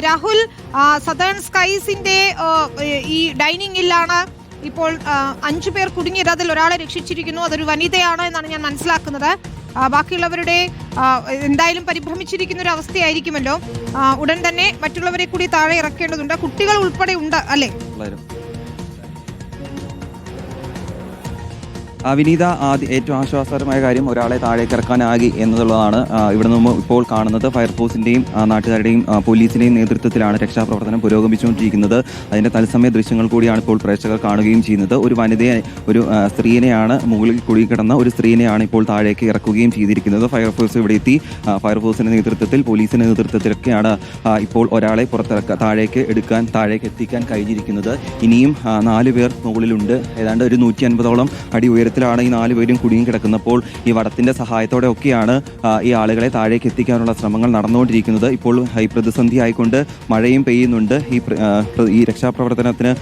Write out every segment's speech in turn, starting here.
Rahul, southern സ്കൈസിന്റെ ഈ ഡൈനിങ്ങിലാണ് ഇപ്പോൾ 5 പേർ കുടുങ്ങിയത്. അതിൽ ഒരാളെ രക്ഷിച്ചിരിക്കുന്നു. അതൊരു വനിതയാണ് എന്നാണ് ഞാൻ മനസ്സിലാക്കുന്നത്. ബാക്കിയുള്ളവരുടെ എന്തായാലും പരിഭ്രമിച്ചിരിക്കുന്ന ഒരു അവസ്ഥയായിരിക്കുമല്ലോ. ഉടൻ തന്നെ മറ്റുള്ളവരെ കൂടി താഴെ ഇറക്കേണ്ടതുണ്ട്. കുട്ടികൾ ഉൾപ്പെടെ ഉണ്ട് അല്ലേ? വിനീത, ഏറ്റവും ആശ്വാസകരമായ കാര്യം ഒരാളെ താഴേക്ക് ഇറക്കാനാകി എന്നുള്ളതാണ്. ഇവിടെ നിന്ന് ഇപ്പോൾ കാണുന്നത് ഫയർഫോഴ്സിന്റെയും നാട്ടുകാരുടെയും പോലീസിന്റെയും നേതൃത്വത്തിലാണ് രക്ഷാപ്രവർത്തനം പുരോഗമിച്ചുകൊണ്ടിരിക്കുന്നത്. അതിന്റെ തത്സമയ ദൃശ്യങ്ങൾ കൂടിയാണ് ഇപ്പോൾ പ്രേക്ഷകർ കാണുകയും ചെയ്യുന്നത്. ഒരു സ്ത്രീനെയാണ് മുകളിൽ കുടുങ്ങിക്കിടന്ന ഒരു സ്ത്രീനെയാണ് ഇപ്പോൾ താഴേക്ക് ഇറക്കുകയും ചെയ്തിരിക്കുന്നത്. ഫയർഫോഴ്സ് ഇവിടെ എത്തി. ഫയർഫോഴ്സിന്റെ നേതൃത്വത്തിൽ, പോലീസിന്റെ നേതൃത്വത്തിലൊക്കെയാണ് ഇപ്പോൾ ഒരാളെ താഴേക്ക് എത്തിക്കാൻ കഴിഞ്ഞിരിക്കുന്നത്. ഇനിയും 4 പേർ മുകളിലുണ്ട്. ഏതാണ്ട് ഒരു 150ഓളം അടി ഉയരത്തിലാണ് ഈ 4 പേരും കുടുങ്ങിക്കിടക്കുന്നപ്പോൾ ഈ വടത്തിന്റെ സഹായത്തോടെ ഒക്കെയാണ് ഈ ആളുകളെ താഴേക്ക് എത്തിക്കാനുള്ള ശ്രമങ്ങൾ നടന്നുകൊണ്ടിരിക്കുന്നത്. ഇപ്പോൾ പ്രതിസന്ധി ആയിക്കൊണ്ട് മഴയും പെയ്യുന്നുണ്ട്. ഈ രക്ഷാപ്രവർത്തനത്തിന്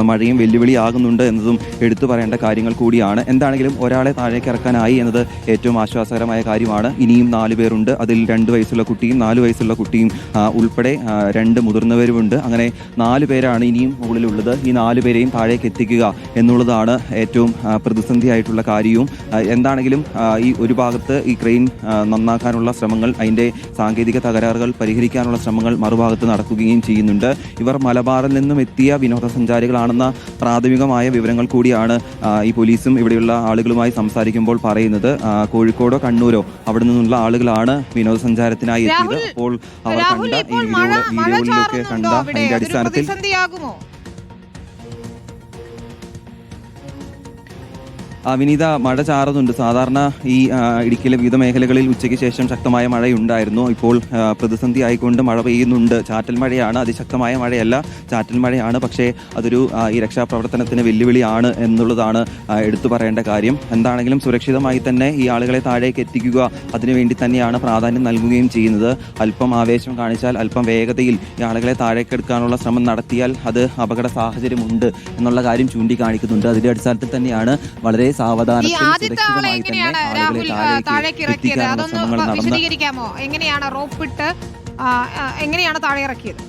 മഴയും വെല്ലുവിളിയാകുന്നുണ്ട് എന്നതും എടുത്തു പറയേണ്ട കാര്യങ്ങൾ കൂടിയാണ്. എന്താണെങ്കിലും ഒരാളെ താഴേക്ക് ഇറക്കാനായി എന്നത് ഏറ്റവും ആശ്വാസകരമായ കാര്യമാണ്. ഇനിയും 4 പേരുണ്ട്. അതിൽ 2 വയസ്സുള്ള കുട്ടിയും 4 വയസ്സുള്ള കുട്ടിയും ഉൾപ്പെടെ 2 മുതിർന്നവരുമുണ്ട്. അങ്ങനെ 4 പേരാണ് ഇനിയും മുകളിലുള്ളത്. ഈ 4 പേരെയും താഴേക്ക് എത്തിക്കുക എന്നുള്ളതാണ് ഏറ്റവും പ്രതിസന്ധിയായിട്ടുള്ള കാര്യവും. എന്താണെങ്കിലും ഈ ഒരു ഭാഗത്ത് ഈ ക്രെയിൻ നന്നാക്കാനുള്ള ശ്രമങ്ങൾ, അതിൻ്റെ സാങ്കേതിക തകരാറുകൾ പരിഹരിക്കാനുള്ള ശ്രമങ്ങൾ മറുഭാഗത്ത് നടക്കുകയും ചെയ്യുന്നുണ്ട്. ഇവർ മലബാറിൽ നിന്നും എത്തിയ വിനോദസഞ്ചാരികളാണെന്ന പ്രാഥമികമായ വിവരങ്ങൾ കൂടിയാണ് ഈ പോലീസും ഇവിടെയുള്ള ആളുകളുമായി സംസാരിക്കുമ്പോൾ പറയുന്നത്. കോഴിക്കോടോ കണ്ണൂരോ അവിടെ നിന്നുള്ള ആളുകളാണ് വിനോദസഞ്ചാരത്തിനായി എത്തിയത്. അപ്പോൾ അവർ കണ്ട ഈ വീഡിയോയിലൊക്കെ കണ്ട അതിന്റെ അടിസ്ഥാനത്തിൽ വിനീത, മഴ ചാറുന്നുണ്ട്. സാധാരണ ഈ ഇടുക്കിയിലെ വിവിധ മേഖലകളിൽ ഉച്ചയ്ക്ക് ശേഷം ശക്തമായ മഴയുണ്ടായിരുന്നു. ഇപ്പോൾ പ്രതിസന്ധി ആയിക്കൊണ്ട് മഴ പെയ്യുന്നുണ്ട്. ചാറ്റൽ മഴയാണ്, അതിശക്തമായ മഴയല്ല, ചാറ്റൽ മഴയാണ്. പക്ഷേ അതൊരു ഈ രക്ഷാപ്രവർത്തനത്തിന് വെല്ലുവിളിയാണ് എന്നുള്ളതാണ് എടുത്തു പറയേണ്ട കാര്യം. എന്താണെങ്കിലും സുരക്ഷിതമായി തന്നെ ഈ ആളുകളെ താഴേക്ക് എത്തിക്കുക, അതിനുവേണ്ടി തന്നെയാണ് പ്രാധാന്യം നൽകുകയും ചെയ്യുന്നത്. അല്പം ആവേശം കാണിച്ചാൽ, അല്പം വേഗതയിൽ ഈ ആളുകളെ താഴേക്ക് എടുക്കാനുള്ള ശ്രമം നടത്തിയാൽ അത് അപകട സാഹചര്യമുണ്ട് എന്നുള്ള കാര്യം ചൂണ്ടിക്കാണിക്കുന്നുണ്ട്. അതിന്റെ അടിസ്ഥാനത്തിൽ തന്നെയാണ് വളരെ വിശദീകരിക്കാമോ? എങ്ങനെയാണ് റോപ്പിട്ട് എങ്ങനെയാണ് താഴെ ഇറക്കിയത്?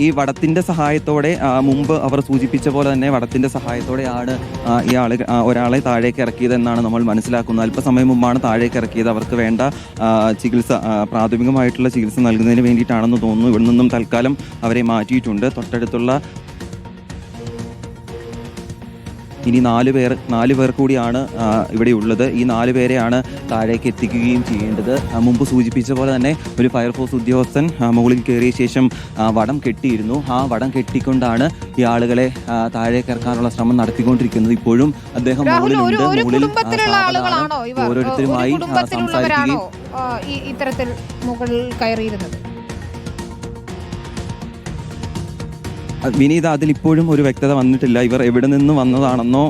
ഈ വടത്തിന്റെ സഹായത്തോടെ, മുമ്പ് അവർ സൂചിപ്പിച്ച പോലെ തന്നെ വടത്തിന്റെ സഹായത്തോടെയാണ് ഈ ഒരാളെ താഴേക്ക് ഇറക്കിയത് എന്നാണ് നമ്മൾ മനസ്സിലാക്കുന്നത്. അല്പസമയം മുമ്പാണ് താഴേക്ക് ഇറക്കിയത്. അവർക്ക് വേണ്ട ചികിത്സ, പ്രാഥമികമായിട്ടുള്ള ചികിത്സ നൽകുന്നതിന് വേണ്ടിയിട്ടാണെന്ന് തോന്നുന്നു. ഇവിടെ നിന്നും തൽക്കാലം അവരെ മാറ്റിയിട്ടുണ്ട്. തൊട്ടടുത്തുള്ള ഇനി 4 പേർ കൂടിയാണ് ഇവിടെ ഉള്ളത്. ഈ 4 പേരെയാണ് താഴേക്ക് എത്തിക്കുകയും ചെയ്യേണ്ടത്. മുമ്പ് സൂചിപ്പിച്ച പോലെ തന്നെ ഒരു ഫയർഫോഴ്സ് ഉദ്യോഗസ്ഥൻ മുകളിൽ കയറിയ ശേഷം വടം കെട്ടിയിരുന്നു. ആ വടം കെട്ടിക്കൊണ്ടാണ് ഈ ആളുകളെ താഴേക്ക് ഇറക്കാനുള്ള ശ്രമം നടത്തിക്കൊണ്ടിരിക്കുന്നത്. ഇപ്പോഴും അദ്ദേഹം മുകളിലുണ്ട്. മുകളിൽ ഓരോരുത്തരുമായി സംസാരിക്കുകയും ഇത്തരത്തിൽ മുകളിൽ കയറിയിരുന്നത്. വിനീത, അതിലിപ്പോഴും ഒരു വ്യക്തത വന്നിട്ടില്ല. ഇവർ എവിടെ നിന്ന് വന്നതാണെന്നോ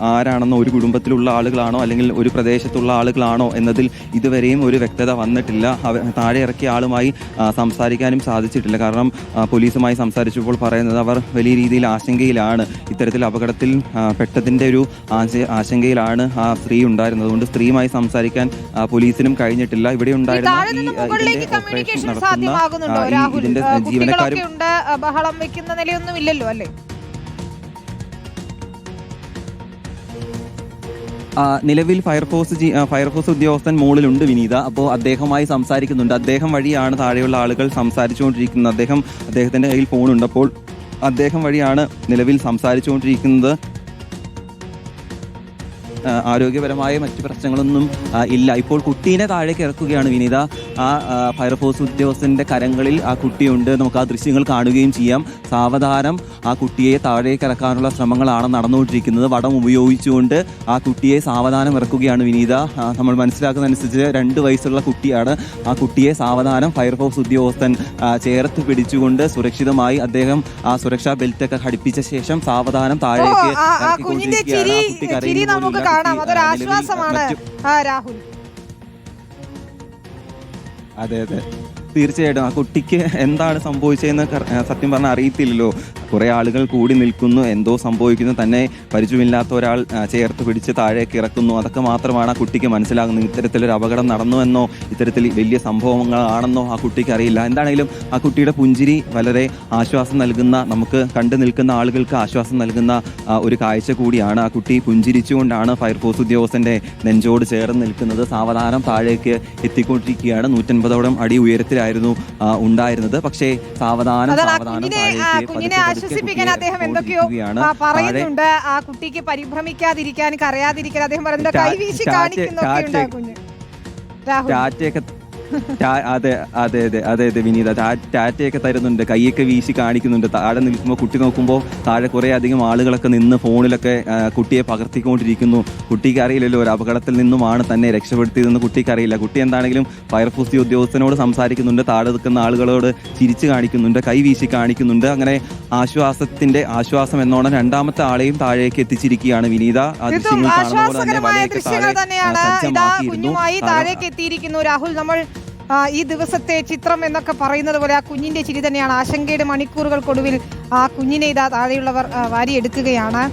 ആരാണെന്നോ, ഒരു കുടുംബത്തിലുള്ള ആളുകളാണോ അല്ലെങ്കിൽ ഒരു പ്രദേശത്തുള്ള ആളുകളാണോ എന്നതിൽ ഇതുവരെയും ഒരു വ്യക്തത വന്നിട്ടില്ല. താഴെ ഇറക്കിയ ആളുമായി സംസാരിക്കാനും സാധിച്ചിട്ടില്ല. കാരണം പോലീസുമായി സംസാരിച്ചപ്പോൾ പറയുന്നത് അവർ വലിയ രീതിയിൽ ആശങ്കയിലാണ്. ഇത്തരത്തിൽ അപകടത്തിൽ പെട്ടതിൻ്റെ ഒരു ആശങ്കയിലാണ് ആ സ്ത്രീ ഉണ്ടായിരുന്നത്. അതുകൊണ്ട് സ്ത്രീയുമായി സംസാരിക്കാൻ പോലീസിനും കഴിഞ്ഞിട്ടില്ല. ഇവിടെ ഉണ്ടായിരുന്ന ഇതിന്റെ ജീവനക്കാരും നിലയൊന്നുമില്ലല്ലോ അല്ലേ? നിലവിൽ ഫയർഫോഴ്സ് ഉദ്യോഗസ്ഥൻ മുകളിലുണ്ട് വിനീത. അപ്പോൾ അദ്ദേഹവുമായി സംസാരിക്കുന്നുണ്ട്. അദ്ദേഹം വഴിയാണ് താഴെയുള്ള ആളുകൾ സംസാരിച്ചുകൊണ്ടിരിക്കുന്നത്. അദ്ദേഹത്തിന്റെ കയ്യിൽ ഫോണുണ്ട്. അപ്പോൾ അദ്ദേഹം വഴിയാണ് നിലവിൽ സംസാരിച്ചുകൊണ്ടിരിക്കുന്നത്. ആരോഗ്യപരമായ മറ്റു പ്രശ്നങ്ങളൊന്നും ഇല്ല. ഇപ്പോൾ കുട്ടീനെ താഴേക്ക് ഇറക്കുകയാണ് വിനീത. ആ ഫയർഫോഴ്സ് ഉദ്യോഗസ്ഥന്റെ കരങ്ങളിൽ ആ കുട്ടിയുണ്ട്. നമുക്ക് ആ ദൃശ്യങ്ങൾ കാണുകയും ചെയ്യാം. സാവധാനം ആ കുട്ടിയെ താഴേക്ക് ഇറക്കാനുള്ള ശ്രമങ്ങളാണ് നടന്നുകൊണ്ടിരിക്കുന്നത്. വടം ഉപയോഗിച്ചുകൊണ്ട് ആ കുട്ടിയെ സാവധാനം ഇറക്കുകയാണ് വിനീത. നമ്മൾ മനസ്സിലാക്കുന്ന അനുസരിച്ച് 2 വയസ്സുള്ള കുട്ടിയാണ്. ആ കുട്ടിയെ സാവധാനം ഫയർഫോഴ്സ് ഉദ്യോഗസ്ഥൻ ചേർത്ത് പിടിച്ചുകൊണ്ട് സുരക്ഷിതമായി അദ്ദേഹം ആ സുരക്ഷാ ബെൽറ്റൊക്കെ ഘടിപ്പിച്ച ശേഷം സാവധാനം താഴേക്ക് ഇറക്കിക്കൊണ്ടിരിക്കുകയാണ്. കാണാം, അതൊരു ആശ്വാസമാണ് രാഹുൽ. അതെ. തീർച്ചയായിട്ടും ആ കുട്ടിക്ക് എന്താണ് സംഭവിച്ചതെന്ന് സത്യം പറഞ്ഞാൽ അറിയത്തില്ലല്ലോ. കുറെ ആളുകൾ കൂടി നിൽക്കുന്നു, എന്തോ സംഭവിക്കുന്നു, തന്നെ പരിചയമില്ലാത്ത ഒരാൾ ചേർത്ത് പിടിച്ച് താഴേക്ക് ഇറക്കുന്നു. അതൊക്കെ മാത്രമാണ് ആ കുട്ടിക്ക് മനസ്സിലാകുന്നത്. ഇത്തരത്തിലൊരു അപകടം നടന്നുവെന്നോ ഇത്തരത്തിൽ വലിയ സംഭവങ്ങളാണെന്നോ ആ കുട്ടിക്ക് അറിയില്ല. എന്താണെങ്കിലും ആ കുട്ടിയുടെ പുഞ്ചിരി വളരെ ആശ്വാസം നൽകുന്ന, നമുക്ക് കണ്ടു നിൽക്കുന്ന ആളുകൾക്ക് ആശ്വാസം നൽകുന്ന ഒരു കാഴ്ച കൂടിയാണ്. ആ കുട്ടി പുഞ്ചിരിച്ചുകൊണ്ടാണ് ഫയർഫോഴ്സ് ഉദ്യോഗസ്ഥന്റെ നെഞ്ചോട് ചേർന്ന് നിൽക്കുന്നത്. സാവധാനം താഴേക്ക് എത്തിക്കൊണ്ടിരിക്കുകയാണ്. 150ഓളം അടി ഉയരത്തിലായിരുന്നു ഉണ്ടായിരുന്നത്. പക്ഷേ സാവധാനം കുഞ്ഞിനെ ആശ്വസിപ്പിക്കാൻ അദ്ദേഹം എന്തൊക്കെയോ പറയുന്നുണ്ട്. ആ കുട്ടിക്ക് പരിഭ്രമിക്കാതിരിക്കാൻ, കരയാതിരിക്കാൻ അദ്ദേഹം പറയുന്നത് കൈവീശി കാണിക്കുന്നൊക്കെ കുഞ്ഞ്. ടാറ്റയൊക്കെ അതെ അതെ അതെ അതെ അതെ വിനീത, ടാറ്റയൊക്കെ തരുന്നുണ്ട്, കൈയൊക്കെ വീശി കാണിക്കുന്നുണ്ട്. താഴെ നിൽക്കുമ്പോൾ കുട്ടി നോക്കുമ്പോൾ താഴെ കുറേ അധികം ആളുകളൊക്കെ നിന്ന് ഫോണിലൊക്കെ കുട്ടിയെ പകർത്തിക്കൊണ്ടിരിക്കുന്നു. കുട്ടിക്ക് അറിയില്ലല്ലോ ഒരു അപകടത്തിൽ നിന്നുമാണ് തന്നെ രക്ഷപ്പെടുത്തിയതെന്ന് കുട്ടിക്ക് അറിയില്ല. കുട്ടി എന്താണെങ്കിലും ഫയർഫോഴ്സ് ഉദ്യോഗസ്ഥനോട് സംസാരിക്കുന്നുണ്ട്, താഴെ നിൽക്കുന്ന ആളുകളോട് ചിരിച്ചു കാണിക്കുന്നുണ്ട്, കൈ വീശി കാണിക്കുന്നുണ്ട്. അങ്ങനെ ആശ്വാസം എന്നോണം രണ്ടാമത്തെ ആളെയും താഴേക്ക് എത്തിച്ചിരിക്കുകയാണ് വിനീത. ദൃശ്യങ്ങൾ തന്നെയാണ് കുഞ്ഞുമായി താഴേക്ക് എത്തിയിരിക്കുന്നു. രാഹുൽ, നമ്മൾ ഈ ദിവസത്തെ ചിത്രം എന്നൊക്കെ പറയുന്നത് പോലെ ആ കുഞ്ഞിന്റെ ചിരി തന്നെയാണ്. ആശങ്കയുടെ മണിക്കൂറുകൾക്കൊടുവിൽ ആ കുഞ്ഞിനെ ഇതാ താഴെയുള്ളവർ വാരിയെടുക്കുകയാണ്.